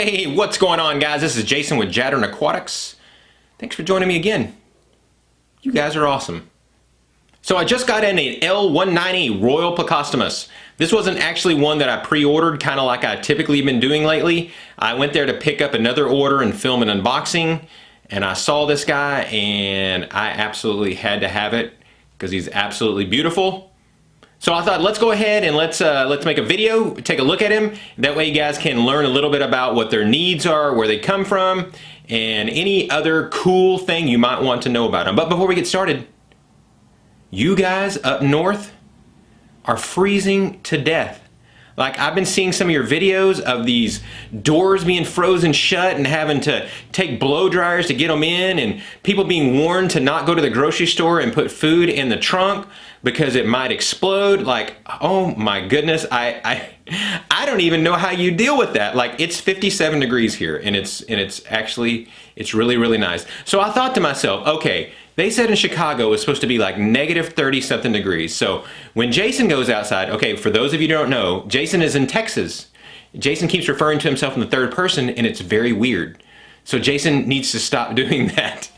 Hey, what's going on, guys? This is Jason with Jadren Aquatics. Thanks for joining me again. You guys are awesome. So I just got in an L190 Royal Plecostomus. This wasn't actually one that I pre-ordered, kind of like I typically been doing lately. I went there to pick up another order and film an unboxing, and I saw this guy, and I absolutely had to have it because he's absolutely beautiful. So I thought, let's go ahead and let's make a video, take a look at him. That way you guys can learn a little bit about what their needs are, where they come from, and any other cool thing you might want to know about them. But before we get started, you guys up north are freezing to death. Like, I've been seeing some of your videos of these doors being frozen shut and having to take blow dryers to get them in, and people being warned to not go to the grocery store and put food in the trunk because it might explode. Like, oh my goodness, I don't even know how you deal with that. Like, it's 57 degrees here, and it's really, really nice. So I thought to myself, okay, they said in Chicago it's supposed to be like negative 30 something degrees. So when Jason goes outside, okay, for those of you who don't know, Jason is in Texas. Jason keeps referring to himself in the third person, and it's very weird. So Jason needs to stop doing that.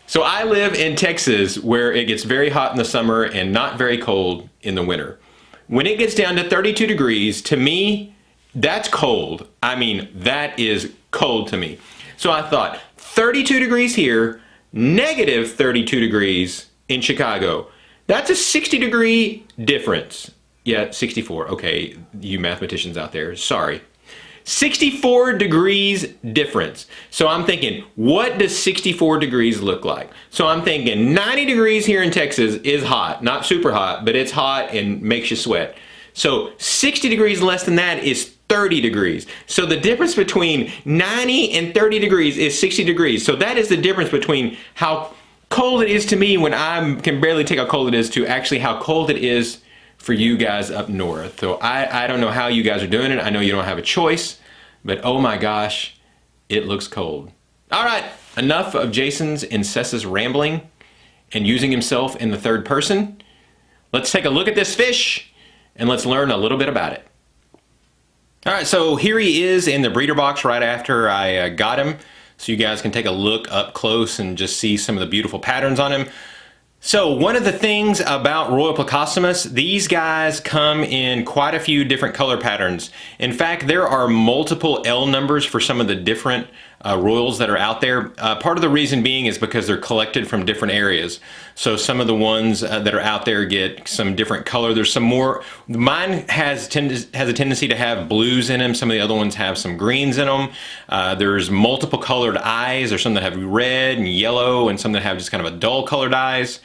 So I live in Texas, where it gets very hot in the summer and not very cold in the winter. When it gets down to 32 degrees, to me, that's cold. I mean, that is cold to me. So I thought, 32 degrees here, negative 32 degrees in Chicago. That's a 60-degree difference. Yeah, 64. Okay, you mathematicians out there, sorry. 64 degrees difference. So I'm thinking, what does 64 degrees look like? So I'm thinking 90 degrees here in Texas is hot. Not super hot, but it's hot and makes you sweat. So 60 degrees less than that is 30 degrees. So the difference between 90 and 30 degrees is 60 degrees. So that is the difference between how cold it is to me when I can barely take how cold it is to actually how cold it is for you guys up north. So I don't know how you guys are doing it. I know you don't have a choice, but oh my gosh, it looks cold. All right, enough of Jason's incessant rambling and using himself in the third person. Let's take a look at this fish and let's learn a little bit about it. All right, so here he is in the breeder box right after I got him, so you guys can take a look up close and just see some of the beautiful patterns on him. So one of the things about Royal Plecostomus, these guys come in quite a few different color patterns. In fact, there are multiple L numbers for some of the different Royals that are out there. Part of the reason being is because they're collected from different areas. So some of the ones that are out there get some different color. There's some more, mine has a tendency to have blues in them. Some of the other ones have some greens in them. There's multiple colored eyes. There's some that have red and yellow, and some that have just kind of a dull colored eyes.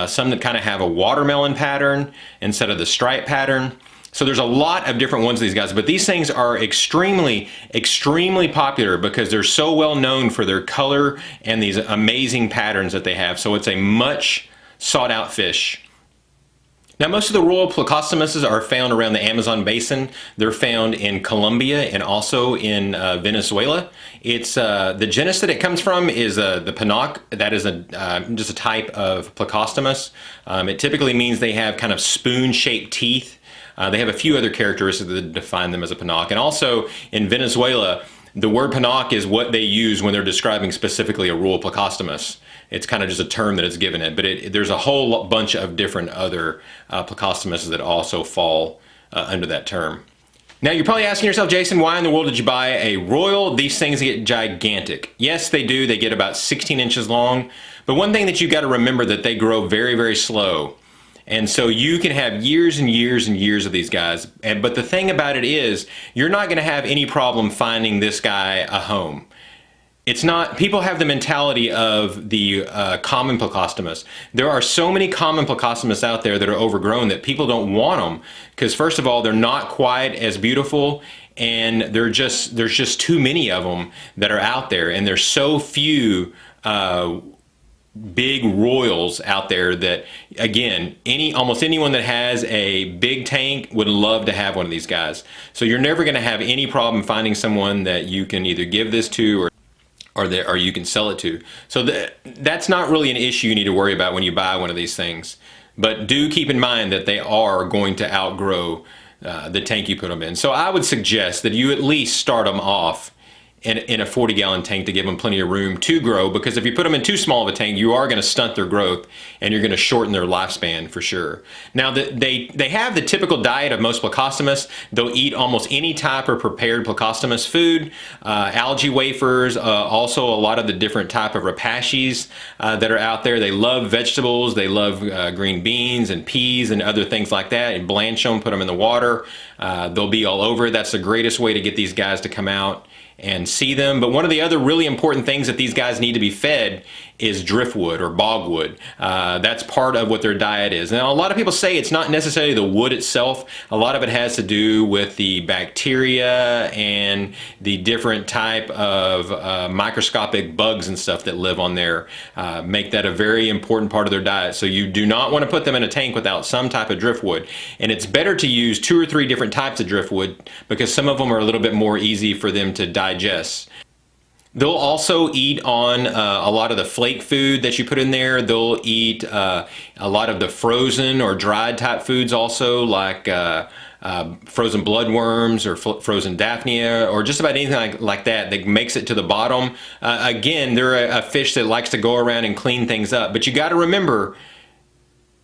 Some that kind of have a watermelon pattern instead of the stripe pattern. So there's a lot of different ones of these guys, but these things are extremely, extremely popular because they're so well known for their color and these amazing patterns that they have. So it's a much sought out fish. Now, most of the Royal Plecostomuses are found around the Amazon basin. They're found in Colombia and also in Venezuela. It's the genus that it comes from is the panoc. That is just a type of Plecostomus. It typically means they have kind of spoon-shaped teeth. They have a few other characteristics that define them as a panoc. And also in Venezuela, the word panoc is what they use when they're describing specifically a Royal Plecostomus. It's kind of just a term that it's given it, but there's a whole bunch of different other Plecostomuses that also fall under that term. Now you're probably asking yourself, Jason, why in the world did you buy a Royal? These things get gigantic. Yes, they do. They get about 16 inches long. But one thing that you got to remember that they grow very, very slow. And so you can have years and years and years of these guys. But the thing about it is, you're not going to have any problem finding this guy a home. It's not, people have the mentality of the common Plecostomus. There are so many common Plecostomus out there that are overgrown that people don't want them because, first of all, they're not quite as beautiful, and there's just too many of them that are out there, and there's so few big Royals out there that, again, almost anyone that has a big tank would love to have one of these guys. So you're never going to have any problem finding someone that you can either give this to or you can sell it to. So that's not really an issue you need to worry about when you buy one of these things. But do keep in mind that they are going to outgrow the tank you put them in. So I would suggest that you at least start them off in a 40-gallon tank to give them plenty of room to grow, because if you put them in too small of a tank, you are going to stunt their growth and you're going to shorten their lifespan for sure. Now, they have the typical diet of most Plecostomus. They'll eat almost any type of prepared Plecostomus food, algae wafers, also a lot of the different type of rapaces that are out there. They love vegetables. They love green beans and peas and other things like that. And blanch them, put them in the water. They'll be all over. That's the greatest way to get these guys to come out and see them. But one of the other really important things that these guys need to be fed is driftwood or bogwood. That's part of what their diet is. Now, a lot of people say it's not necessarily the wood itself. A lot of it has to do with the bacteria and the different type of microscopic bugs and stuff that live on there. Make that a very important part of their diet. So you do not want to put them in a tank without some type of driftwood. And it's better to use 2 or 3 different types of driftwood, because some of them are a little bit more easy for them to digest. They'll also eat on a lot of the flake food that you put in there. They'll eat a lot of the frozen or dried type foods also, like frozen bloodworms or frozen daphnia, or just about anything like that that makes it to the bottom. Again, they're a fish that likes to go around and clean things up. But you got to remember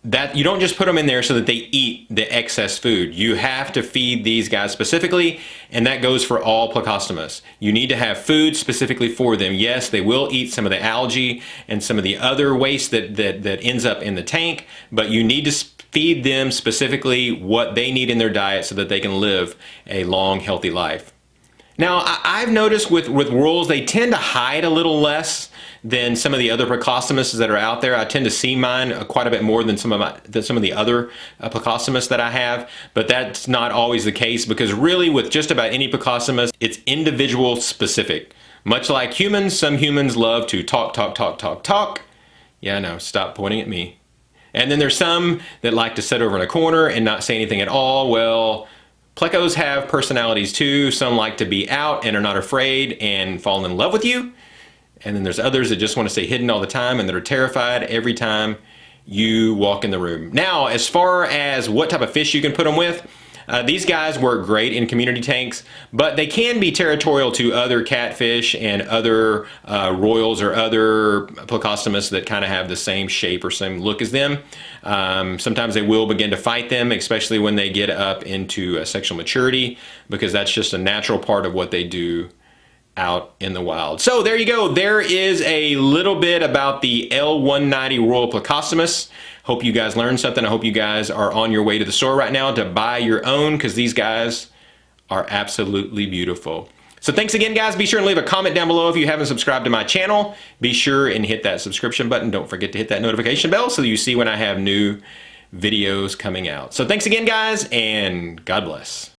that you don't just put them in there so that they eat the excess food. You have to feed these guys specifically, and that goes for all Plecostomus. You need to have food specifically for them. Yes, they will eat some of the algae and some of the other waste that ends up in the tank, but you need to feed them specifically what they need in their diet so that they can live a long, healthy life. Now, I've noticed with Royals, they tend to hide a little less than some of the other Plecostomus that are out there. I tend to see mine quite a bit more than some of the other Plecostomus that I have, but that's not always the case, because really with just about any Plecostomus, it's individual specific. Much like humans, some humans love to talk. Yeah, I know, stop pointing at me. And then there's some that like to sit over in a corner and not say anything at all. Well, Plecos have personalities too. Some like to be out and are not afraid and fall in love with you. And then there's others that just want to stay hidden all the time and that are terrified every time you walk in the room. Now, as far as what type of fish you can put them with, these guys work great in community tanks, but they can be territorial to other catfish and other royals or other Plecostomus that kind of have the same shape or same look as them. Sometimes they will begin to fight them, especially when they get up into sexual maturity, because that's just a natural part of what they do out in the wild. So there you go. There is a little bit about the L190 Royal Plecostomus. Hope you guys learned something. I hope you guys are on your way to the store right now to buy your own, because these guys are absolutely beautiful. So thanks again, guys. Be sure and leave a comment down below if you haven't subscribed to my channel. Be sure and hit that subscription button. Don't forget to hit that notification bell so that you see when I have new videos coming out. So thanks again, guys, and God bless.